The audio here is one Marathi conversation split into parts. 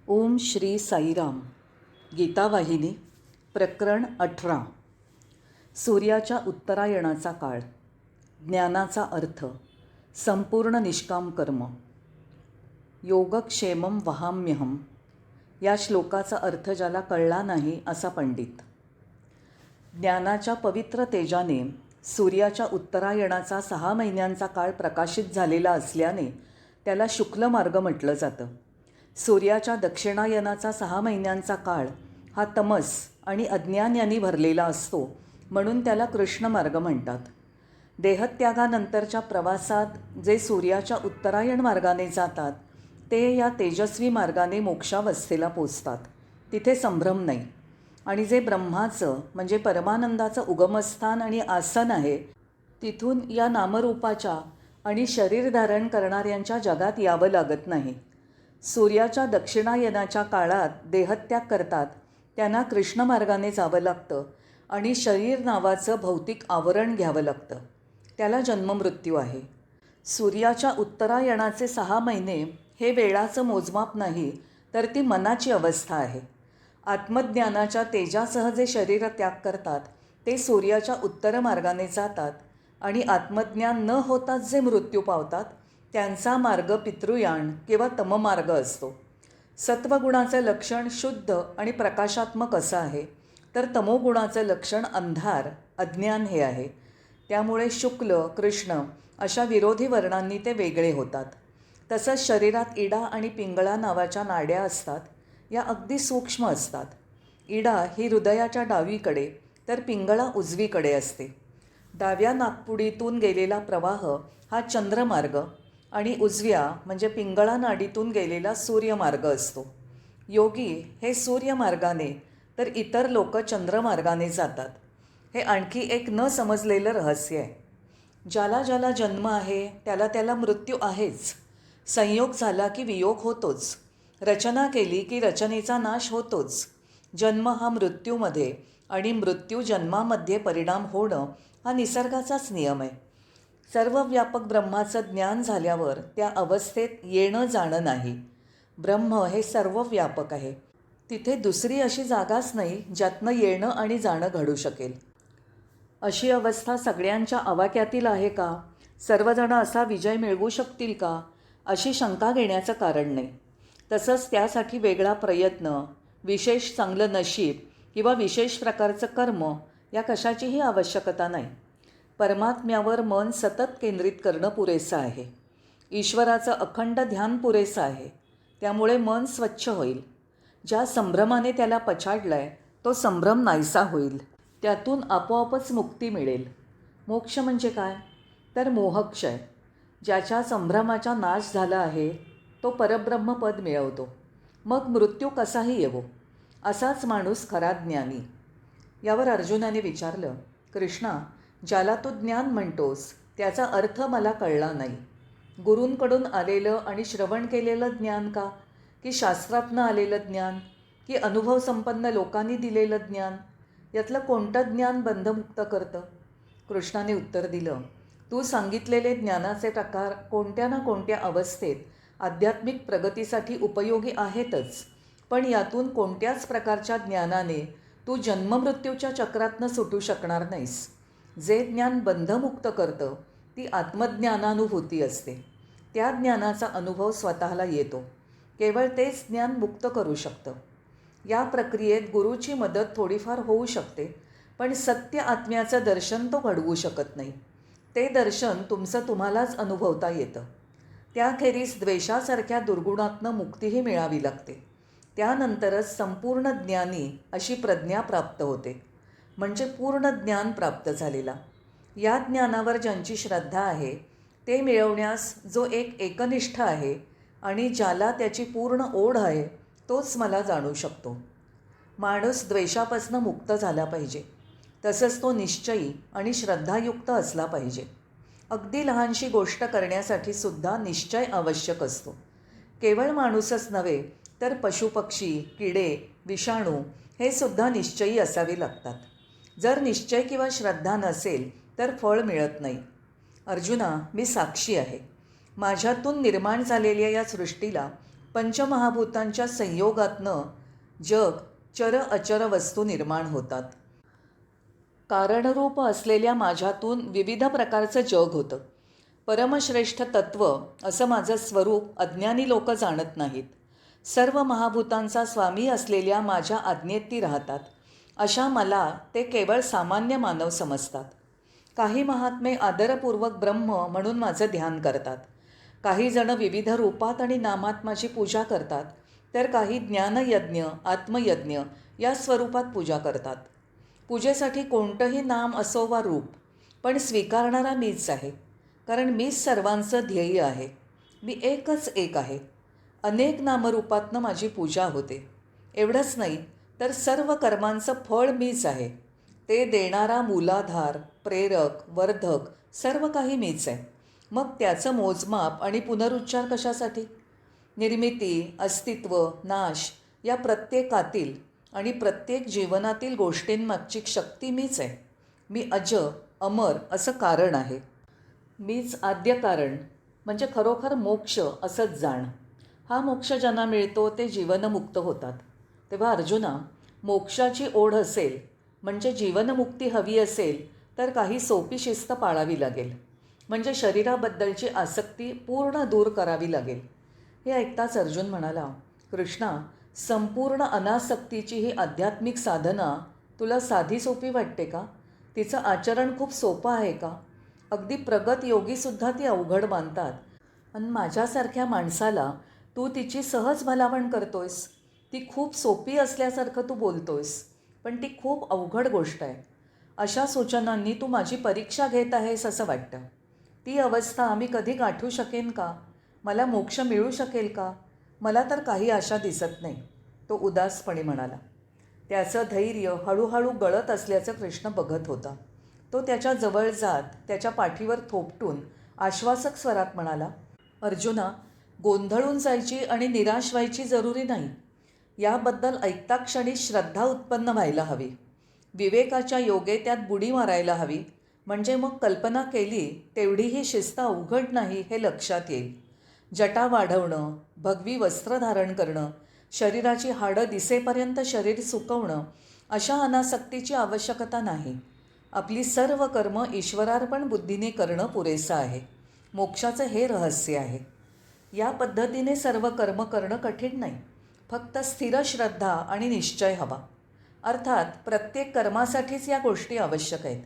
ओम श्री साईराम. गीतावाहिनी प्रकरण 18. सूर्याच्या उत्तरायणाचा काळ, ज्ञानाचा अर्थ, संपूर्ण निष्काम कर्म. योगक्षेमम वहाम्यहम. या श्लोकाचा अर्थ ज्याला कळला नाही असा पंडित. ज्ञानाच्या पवित्र तेजाने सूर्याच्या उत्तरायणाचा 6 महिन्यांचा काळ प्रकाशित झालेला असल्याने त्याला शुक्ल मार्ग म्हटलं जातं. सूर्याच्या दक्षिणायनाचा 6 महिन्यांचा काळ हा तमस आणि अज्ञान यांनी भरलेला असतो, म्हणून त्याला कृष्ण मार्ग म्हणतात. देहत्यागानंतरच्या प्रवासात जे सूर्याच्या उत्तरायण मार्गाने जातात ते या तेजस्वी मार्गाने मोक्षावस्थेला पोचतात. तिथे संभ्रम नाही. आणि जे ब्रह्माचं म्हणजे परमानंदाचं उगमस्थान आणि आसन आहे, तिथून या नामरूपाच्या आणि शरीर धारण करणाऱ्यांच्या जगात यावं लागत नाही. सूर्याच्या दक्षिणायनाच्या काळात देहत्याग करतात त्यांना कृष्ण मार्गाने जावं लागतं आणि शरीर नावाचं भौतिक आवरण घ्यावं लागतं. त्याला जन्ममृत्यू आहे. सूर्याच्या उत्तरायणाचे 6 महिने हे वेळाचं मोजमाप नाही, तर ती मनाची अवस्था आहे. आत्मज्ञानाच्या तेजासह जे शरीर त्याग करतात ते सूर्याच्या उत्तर मार्गाने जातात आणि आत्मज्ञान न होताच जे मृत्यू पावतात त्यांचा मार्ग पितृयान किंवा तममार्ग असतो. सत्वगुणाचं लक्षण शुद्ध आणि प्रकाशात्मक असं आहे, तर तमोगुणाचं लक्षण अंधार अज्ञान हे आहे. त्यामुळे शुक्ल कृष्ण अशा विरोधी वर्णांनी ते वेगळे होतात. तसंच शरीरात इडा आणि पिंगळा नावाच्या नाड्या असतात. या अगदी सूक्ष्म असतात. इडा ही हृदयाच्या डावीकडे तर पिंगळा उजवीकडे असते. डाव्या नाकपुडीतून गेलेला प्रवाह हा चंद्रमार्ग आणि उजव्या म्हणजे पिंगळा नाडीतून गेलेला सूर्यमार्ग असतो. योगी हे सूर्यमार्गाने तर इतर लोक चंद्रमार्गाने जातात. हे आणखी एक न समजलेलं रहस्य आहे. ज्याला ज्याला जन्म आहे त्याला त्याला मृत्यू आहेच. संयोग झाला की वियोग होतोच. रचना केली की रचनेचा नाश होतोच. जन्म हा मृत्यूमध्ये आणि मृत्यू जन्मामध्ये परिणाम होणं हा निसर्गाचाच नियम आहे. सर्व व्यापक ब्रह्माचं ज्ञान झाल्यावर त्या अवस्थेत येणं जाणं नाही. ब्रह्म हे सर्व व्यापक आहे. तिथे दुसरी अशी जागाच नाही ज्यातनं येणं आणि जाणं घडू शकेल. अशी अवस्था सगळ्यांच्या आवाक्यातील आहे का? सर्वजण असा विजय मिळवू शकतील का? अशी शंका घेण्याचं कारण नाही. तसंच त्यासाठी वेगळा प्रयत्न, विशेष चांगलं नशीब किंवा विशेष प्रकारचं कर्म या कशाचीही आवश्यकता नाही. परमात्म्यावर मन सतत केंद्रित करणं पुरेसं आहे. ईश्वराचं अखंड ध्यान पुरेसं आहे. त्यामुळे मन स्वच्छ होईल. ज्या संभ्रमाने त्याला पछाडलं आहे तो संभ्रम नाहीसा होईल. त्यातून आपोआपच मुक्ती मिळेल. मोक्ष म्हणजे काय? तर मोहक्षय. ज्याच्या संभ्रमाचा नाश झाला आहे तो परब्रह्मपद मिळवतो. मग मृत्यू कसाही येवो. असाच माणूस खरा ज्ञानी. यावर अर्जुनाने विचारलं, कृष्णा, ज्याला तू ज्ञान म्हणतोस त्याचा अर्थ मला कळला नाही. गुरूंकडून आलेलं आणि श्रवण केलेलं ज्ञान का, की शास्त्रातनं आलेलं ज्ञान, की अनुभवसंपन्न लोकांनी दिलेलं ज्ञान? यातलं कोणतं ज्ञान बंधमुक्त करतं? कृष्णाने उत्तर दिलं, तू सांगितलेले ज्ञानाचे प्रकार कोणत्या ना कोणत्या अवस्थेत आध्यात्मिक प्रगतीसाठी उपयोगी आहेतच, पण यातून कोणत्याच प्रकारच्या ज्ञानाने तू जन्ममृत्यूच्या चक्रातनं सुटू शकणार नाहीस. जे ज्ञान बंधमुक्त करतं ती आत्मज्ञानानुभूती असते. त्या ज्ञानाचा अनुभव स्वतःला येतो. केवळ तेच ज्ञान मुक्त करू शकतं. या प्रक्रियेत गुरूची मदत थोडीफार होऊ शकते, पण सत्य आत्म्याचं दर्शन तो घडवू शकत नाही. ते दर्शन तुमचं तुम्हालाच अनुभवता येतं. त्याखेरीज द्वेषासारख्या दुर्गुणातनं मुक्तीही मिळावी लागते. त्यानंतरच संपूर्ण ज्ञानी अशी प्रज्ञा प्राप्त होते, म्हणजे पूर्ण ज्ञान प्राप्त झालेला. या ज्ञानावर ज्यांची श्रद्धा आहे ते मिळवण्यास जो एकनिष्ठ आहे आणि ज्याला त्याची पूर्ण ओढ आहे तोच मला जाणू शकतो. माणूस द्वेषापासून मुक्त झाला पाहिजे. तसंच तो निश्चयी आणि श्रद्धायुक्त असला पाहिजे. अगदी लहानशी गोष्ट करण्यासाठी सुद्धा निश्चय आवश्यक असतो. केवळ माणूसच नव्हे तर पशुपक्षी, किडे, विषाणू हे सुद्धा निश्चयी असावे लागतात. जर निश्चय किंवा श्रद्धा नसेल तर फळ मिळत नाही. अर्जुना, मी साक्षी आहे. माझ्यातून निर्माण झालेल्या या सृष्टीला पंचमहाभूतांच्या संयोगातनं जग चर अचर वस्तू निर्माण होतात. कारणरूप असलेल्या माझ्यातून विविध प्रकारचं जग होतं. परमश्रेष्ठ तत्त्व असं माझं स्वरूप अज्ञानी लोक जाणत नाहीत. सर्व महाभूतांचा स्वामी असलेल्या माझ्या आज्ञेत ती राहतात. अशा मला ते केवळ सामान्य मानव समजतात. काही महात्मे आदरपूर्वक ब्रह्म म्हणून माझं ध्यान करतात. काही जण विविध रूपात आणि नामात माझी पूजा करतात, तर काही ज्ञानयज्ञ, आत्मयज्ञ या स्वरूपात पूजा करतात. पूजेसाठी कोणतंही नाम असो वा रूप, पण स्वीकारणारा मीच आहे. कारण मीच सर्वांचं ध्येय आहे. मी एकच एक आहे. अनेक नामरूपातनं माझी पूजा होते. एवढंच नाही तर सर्व कर्मांचं फळ मीच आहे. ते देणारा मूलाधार, प्रेरक, वर्धक सर्व काही मीच आहे. मग त्याचं मोजमाप आणि पुनरुच्चार कशासाठी? निर्मिती, अस्तित्व, नाश या प्रत्येकातील आणि प्रत्येक जीवनातील गोष्टींमागची शक्ती मीच आहे. मी अज, अमर असं कारण आहे. मीच आद्य कारण म्हणजे खरोखर मोक्ष असंच जाण. हा मोक्ष ज्यांना मिळतो ते जीवनमुक्त होतात. तेव्हा अर्जुना, मोक्षाची ओढ असेल म्हणजे जीवनमुक्ती हवी असेल तर काही सोपी शिस्त पाळावी लागेल. म्हणजे शरीराबद्दलची आसक्ती पूर्ण दूर करावी लागेल. हे ऐकताच अर्जुन म्हणाला, कृष्णा, संपूर्ण अनासक्तीची ही आध्यात्मिक साधना तुला साधी सोपी वाटते का? तिचं आचरण खूप सोपं आहे का? अगदी प्रगत योगीसुद्धा ती अवघड मानतात. आणि माझ्यासारख्या माणसाला तू तिची सहज भलावण करतोयस. ती खूप सोपी असल्यासारखं तू बोलतोयस, पण ती खूप अवघड गोष्ट आहे. अशा सूचनांनी तू माझी परीक्षा घेत आहेस असं वाटतं. ती अवस्था मी कधी गाठू शकेन का? मला मोक्ष मिळू शकेल का? मला तर काही आशा दिसत नाही, तो उदासपणे म्हणाला. त्याचं धैर्य हळूहळू गळत असल्याचं कृष्ण बघत होता. तो त्याच्या जवळ जात त्याच्या पाठीवर थोपटून आश्वासक स्वरात म्हणाला, अर्जुना, गोंधळून जायची आणि निराश व्हायची जरुरी नाही. याबद्दल ऐकता क्षणी श्रद्धा उत्पन्न व्हायला हवी. विवेकाच्या योगे त्यात बुडी मारायला हवी. म्हणजे मग कल्पना केली तेवढीही शिस्त अवघड नाही हे लक्षात येईल. जटा वाढवणं, भगवी वस्त्र धारण करणं, शरीराची हाडं दिसेपर्यंत शरीर सुकवणं अशा अनासक्तीची आवश्यकता नाही. आपली सर्व कर्म ईश्वरार्पण बुद्धीने करणं पुरेसं आहे. मोक्षाचं हे रहस्य आहे. या पद्धतीने सर्व कर्म करणं कठीण नाही. फक्त स्थिर श्रद्धा आणि निश्चय हवा. अर्थात प्रत्येक कर्मासाठीच या गोष्टी आवश्यक आहेत.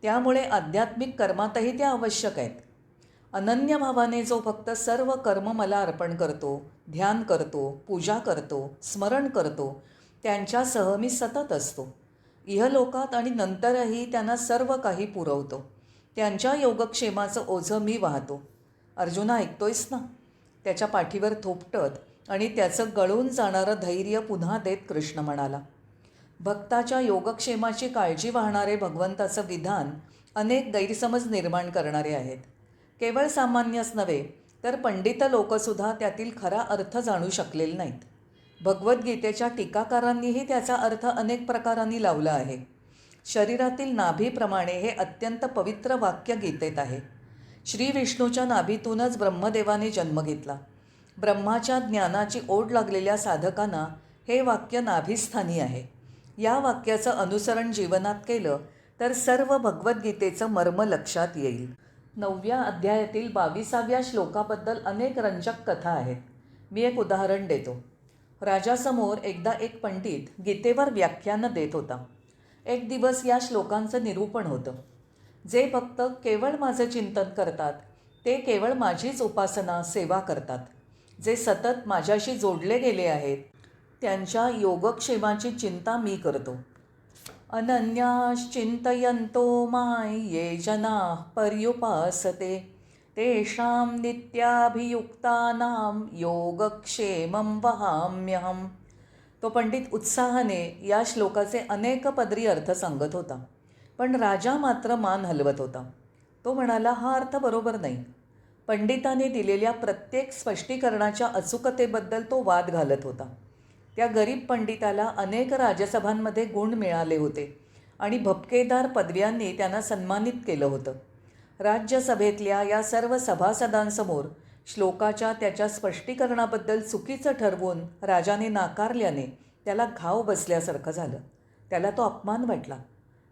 त्यामुळे आध्यात्मिक कर्मातही त्या आवश्यक आहेत. अनन्य भावाने जो फक्त सर्व कर्म मला अर्पण करतो, ध्यान करतो, पूजा करतो, स्मरण करतो, त्यांच्यासह मी सतत असतो. इहलोकात आणि नंतरही त्यांना सर्व काही पुरवतो. त्यांच्या योगक्षेमाचं ओझं मी वाहतो. अर्जुना, ऐकतोयस ना? त्याच्या पाठीवर थोपटत आणि त्याचं गळून जाणारं धैर्य पुन्हा देत कृष्ण म्हणाला, भक्ताच्या योगक्षेमाची काळजी वाहणारे भगवंताचं विधान अनेक गैरसमज निर्माण करणारे आहेत. केवळ सामान्यच नव्हे तर पंडित लोकसुद्धा त्यातील खरा अर्थ जाणू शकलेले नाहीत. भगवद्गीतेच्या टीकाकारांनीही त्याचा अर्थ अनेक प्रकारांनी लावला आहे. शरीरातील नाभीप्रमाणे हे अत्यंत पवित्र वाक्य गीतेत आहे. श्री विष्णूच्या नाभीतूनच ब्रह्मदेवाने जन्म घेतला. ब्रह्माच्या ज्ञानाची ओढ लागलेल्या साधकांना हे वाक्य नाभीस्थानी आहे. या वाक्याचं अनुसरण जीवनात केलं तर सर्व भगवद्गीतेचं मर्म लक्षात येईल. 9व्या अध्यायातील 22व्या श्लोकाबद्दल अनेक रंजक कथा आहेत. मी एक उदाहरण देतो. राजासमोर एकदा एक पंडित गीतेवर व्याख्यानं देत होता. एक दिवस या श्लोकांचं निरूपण होतं. जे भक्त केवळ माझे चिंतन करतात ते केवळ माझीच उपासना, सेवा करतात. जे सतत माझ्याशी जोडले गेले आहेत त्यांच्या योगक्षेमाची चिंता मी करतो. अनन्याश्चिंतयन्तो मां ये जनाः पर्युपासते तेषां नित्याभियुक्तानां योगक्षेमं वहाम्यहम्. तो पंडित उत्साहाने या श्लोकाचे अनेक पदरी अर्थ सांगत होता. पण राजा मात्र मान हलवत होता. तो म्हणाला, हा अर्थ बरोबर नाही. पंडिताने दिलेल्या प्रत्येक स्पष्टीकरणाच्या अचूकतेबद्दल तो वाद घालत होता. त्या गरीब पंडिताला अनेक राजसभांमध्ये गुण मिळाले होते आणि भपकेदार पदव्यांनी त्यांना सन्मानित केलं होतं. राज्यसभेतल्या या सर्व सभासदांसमोर श्लोकाच्या त्याच्या स्पष्टीकरणाबद्दल चुकीचं ठरवून राजाने नाकारल्याने त्याला घाव बसल्यासारखं झालं. त्याला तो अपमान वाटला.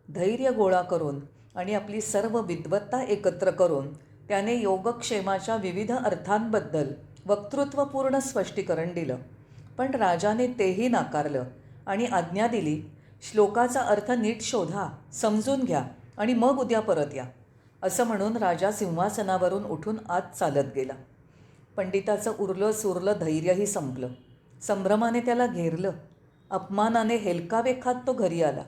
धैर्य गोळा करून आणि आपली सर्व विद्वत्ता एकत्र करून त्याने योगक्षेमाच्या विविध अर्थांबद्दल वक्तृत्वपूर्ण स्पष्टीकरण दिलं. पण राजाने तेही नाकारलं आणि आज्ञा दिली, श्लोकाचा अर्थ नीट शोधा, समजून घ्या आणि मग उद्या परत या. असं म्हणून राजा सिंहासनावरून उठून आत चालत गेला. पंडिताचं उरलं सुरलं धैर्यही संपलं. संभ्रमाने त्याला घेरलं. अपमानाने हेलकावे खात तो घरी आला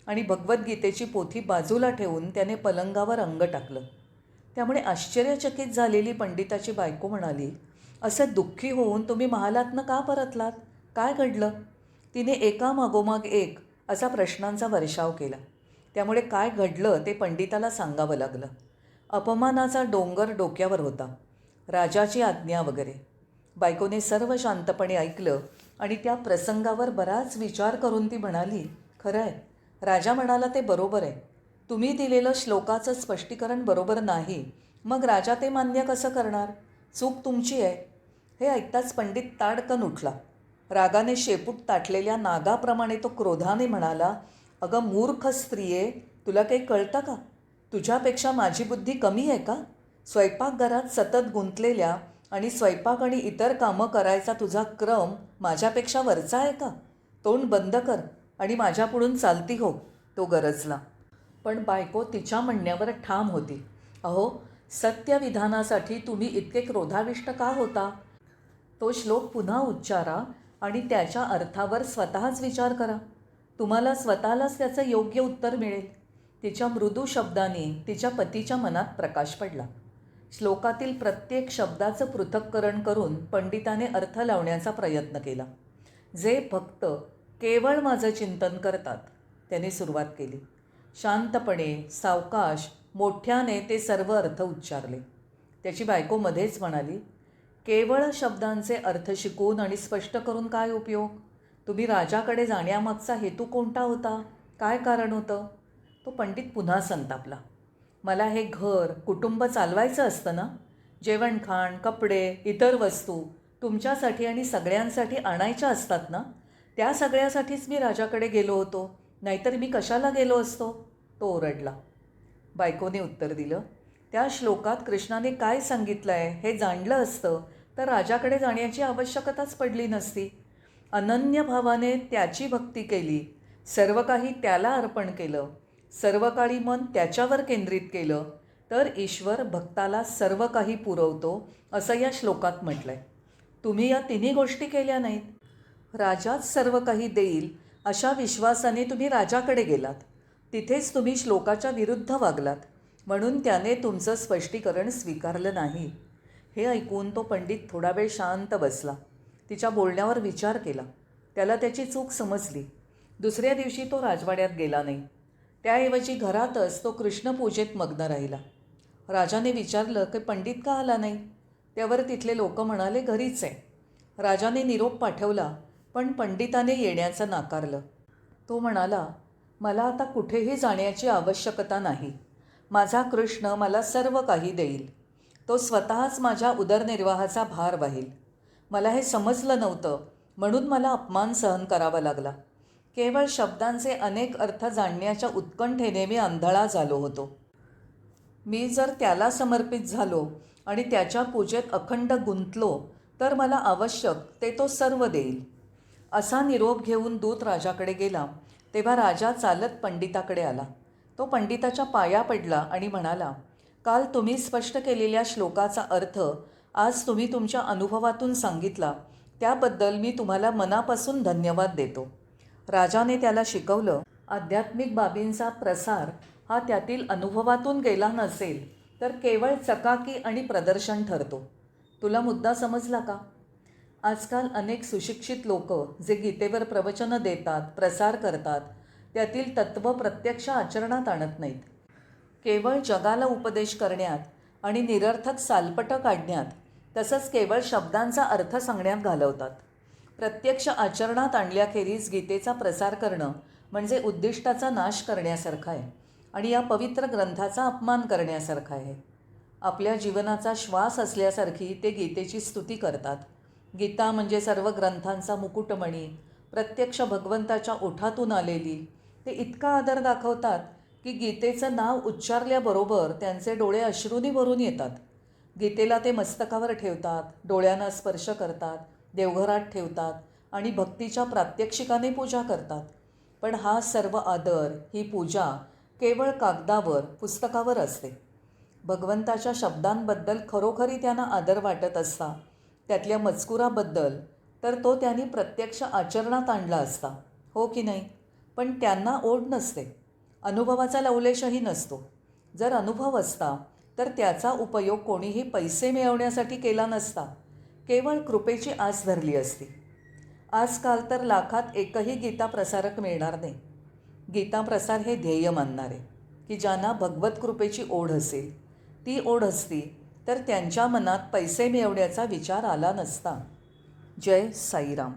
आणि भगवद्गीतेची पोथी बाजूला ठेवून त्याने पलंगावर अंग टाकलं. त्यामुळे आश्चर्यचकित झालेली पंडिताची बायको म्हणाली, असं दुःखी होऊन तुम्ही महालातनं का परतलात? काय घडलं? तिने एकामागोमाग एक असा प्रश्नांचा वर्षाव केला. त्यामुळे काय घडलं ते पंडिताला सांगावं लागलं. अपमानाचा डोंगर डोक्यावर होता, राजाची आज्ञा वगैरे. बायकोने सर्व शांतपणे ऐकलं आणि त्या प्रसंगावर बराच विचार करून ती म्हणाली, खरं आहे, राजा म्हणाला ते बरोबर आहे. तुम्ही दिलेलं श्लोकाचं स्पष्टीकरण बरोबर नाही, मग राजा ते मान्य कसं करणार? चूक तुमची आहे. हे ऐकताच पंडित ताडकन उठला. रागाने शेपूट ताटलेल्या नागाप्रमाणे तो क्रोधाने म्हणाला, अगं मूर्ख स्त्रिये, तुला काही कळतं का? तुझ्यापेक्षा माझी बुद्धी कमी आहे का? स्वयंपाकघरात सतत गुंतलेल्या आणि स्वयंपाक आणि इतर कामं करायचा तुझा क्रम माझ्यापेक्षा वरचा आहे का? तोंड बंद कर आणि माझ्यापुढून चालती हो, तो गरजला. पण बायको तिच्या म्हणण्यावर ठाम होती. अहो, सत्यविधानासाठी तुम्ही इतके क्रोधाविष्ट का होता? तो श्लोक पुन्हा उच्चारा आणि त्याच्या अर्थावर स्वतःच विचार करा. तुम्हाला स्वतःलाच त्याचं योग्य उत्तर मिळेल. तिच्या मृदू शब्दाने तिच्या पतीच्या मनात प्रकाश पडला. श्लोकातील प्रत्येक शब्दाचं पृथक्करण करून पंडिताने अर्थ लावण्याचा प्रयत्न केला. जे भक्त केवळ माझं चिंतन करतात, त्याने सुरुवात केली. शांतपणे, सावकाश, मोठ्याने ते सर्व अर्थ उच्चारले. त्याची बायको मध्येच म्हणाली, केवळ शब्दांचे अर्थ शिकून आणि स्पष्ट करून काय उपयोग? तुम्ही राजाकडे जाण्यामागचा हेतू कोणता होता? काय कारण होतं? तो पंडित पुन्हा संतापला. मला हे घर, कुटुंब चालवायचं असतं ना. जेवणखाण, कपडे, इतर वस्तू तुमच्यासाठी आणि सगळ्यांसाठी आणायच्या असतात ना. त्या सगळ्यासाठीच मी राजाकडे गेलो होतो, नाहीतर मी कशाला गेलो असतो? तो ओरडला. बायकोने उत्तर दिलं, त्या श्लोकात कृष्णाने काय सांगितलं आहे हे जाणलं असतं तर राजाकडे जाण्याची आवश्यकताच पडली नसती. अनन्य भावाने त्याची भक्ती केली, सर्व काही त्याला अर्पण केलं, सर्व काळी मन त्याच्यावर केंद्रित केलं तर ईश्वर भक्ताला सर्व काही पुरवतो, असं या श्लोकात म्हटलं आहे. तुम्ही या तिन्ही गोष्टी केल्या नाहीत. राजाच सर्व काही देईल अशा विश्वासाने तुम्ही राजाकडे गेलात. तिथेच तुम्ही श्लोकाच्या विरुद्ध वागलात, म्हणून त्याने तुमचं स्पष्टीकरण स्वीकारलं नाही. हे ऐकून तो पंडित थोडा वेळ शांत बसला. तिच्या बोलण्यावर विचार केला. त्याला त्याची चूक समजली. दुसऱ्या दिवशी तो राजवाड्यात गेला नाही. त्याऐवजी घरातच तो कृष्णपूजेत मग्न राहिला. राजाने विचारलं की पंडित का आला नाही? त्यावर तिथले लोक म्हणाले, घरीच आहे. राजाने निरोप पाठवला, पण पंडिताने येण्याचं नाकारलं. तो म्हणाला, मला आता कुठेही जाण्याची आवश्यकता नाही. माझा कृष्ण मला सर्व काही देईल. तो स्वतःच माझ्या उदरनिर्वाहाचा भार वाहील. मला हे समजलं नव्हतं, म्हणून मला अपमान सहन करावा लागला. केवळ शब्दांचे अनेक अर्थ जाणण्याच्या उत्कंठेने मी आंधळा झालो होतो. मी जर त्याला समर्पित झालो आणि त्याच्या पूजेत अखंड गुंतलो तर मला आवश्यक ते तो सर्व देईल. असा निरोप घेऊन दूत राजाकडे गेला तेव्हा राजा चालत पंडिताकडे आला. तो पंडिताच्या पाया पडला आणि म्हणाला, काल तुम्ही स्पष्ट केलेल्या श्लोकाचा अर्थ आज तुम्ही तुमच्या अनुभवातून सांगितला, त्याबद्दल मी तुम्हाला मनापासून धन्यवाद देतो. राजाने त्याला शिकवलं, आध्यात्मिक बाबींचा प्रसार हा त्यातील अनुभवातून गेला नसेल तर केवळ चकाकी आणि प्रदर्शन ठरतो. तुला मुद्दा समजला का? आजकाल अनेक सुशिक्षित लोक जे गीतेवर प्रवचनं देतात, प्रसार करतात, त्यातील तत्त्व प्रत्यक्ष आचरणात आणत नाहीत. केवळ जगाला उपदेश करण्यात आणि निरर्थक सालपटं काढण्यात, तसंच केवळ शब्दांचा अर्थ सांगण्यात घालवतात. प्रत्यक्ष आचरणात आणल्याखेरीज गीतेचा प्रसार करणं म्हणजे उद्दिष्टाचा नाश करण्यासारखं आहे आणि या पवित्र ग्रंथाचा अपमान करण्यासारखा आहे. आपल्या जीवनाचा श्वास असल्यासारखी ते गीतेची स्तुती करतात. गीता म्हणजे सर्व ग्रंथांचा मुकुटमणी, प्रत्यक्ष भगवंताच्या ओठातून आलेली. ते इतका आदर दाखवतात की गीतेचं नाव उच्चारल्याबरोबर त्यांचे डोळे अश्रूंनी भरून येतात. गीतेला ते मस्तकावर ठेवतात, डोळ्यांना स्पर्श करतात, देवघरात ठेवतात आणि भक्तीच्या प्रात्यक्षिकाने पूजा करतात. पण हा सर्व आदर, ही पूजा केवळ कागदावर, पुस्तकावर असते. भगवंताच्या शब्दांबद्दल खरोखरी त्यांना आदर वाटत असता, त्यातल्या मजकुराबद्दल, तर तो त्यांनी प्रत्यक्ष आचरणात आणला असता, हो की नाही? पण त्यांना ओढ नसते, अनुभवाचा लवलेशही नसतो. जर अनुभव असता तर त्याचा उपयोग कोणीही पैसे मिळवण्यासाठी केला नसता, केवळ कृपेची आस धरली असती. आजकाल तर लाखात एकही गीता प्रसारक मिळणार नाही. गीता प्रसार हे ध्येय मानणारे, की ज्यांना भगवत कृपेची ओढ असेल, ती ओढ असती तर त्यांच्या मनात पैसे मिळवण्याचा विचार आला नसता. जय साईराम.